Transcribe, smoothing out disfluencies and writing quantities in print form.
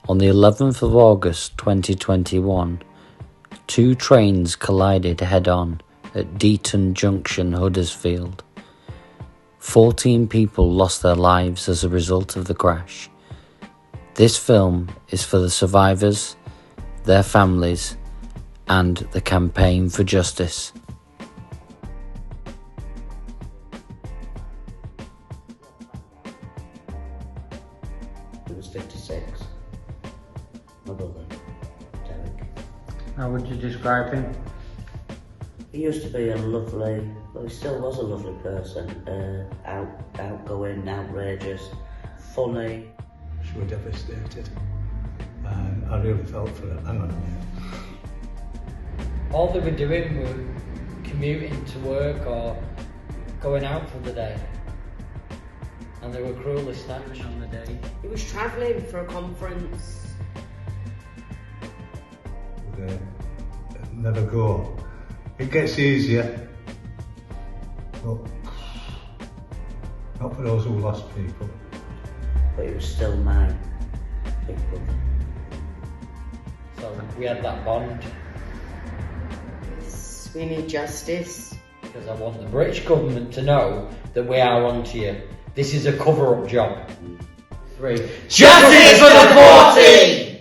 On the 11th of August 2021, two trains collided head-on at Deaton Junction, Huddersfield. 14 people lost their lives as a result of the crash. This film is for the survivors, their families, and the campaign for justice. It was 56. My brother, Derek. How would you describe him? He used to be a lovely, well, he still was a lovely person. Outgoing, outrageous, funny. She was devastated. And I really felt for her. Hang on a minute. All they were doing were commuting to work or going out for the day. And they were cruelly snatched on the day. He was travelling for a conference. They never go. It gets easier, but not for those who lost people. But he was still my big brother. So we had that bond. Yes, we need justice. Because I want the British government to know that we are onto you. This is a cover-up job. 3. Justice for the 40!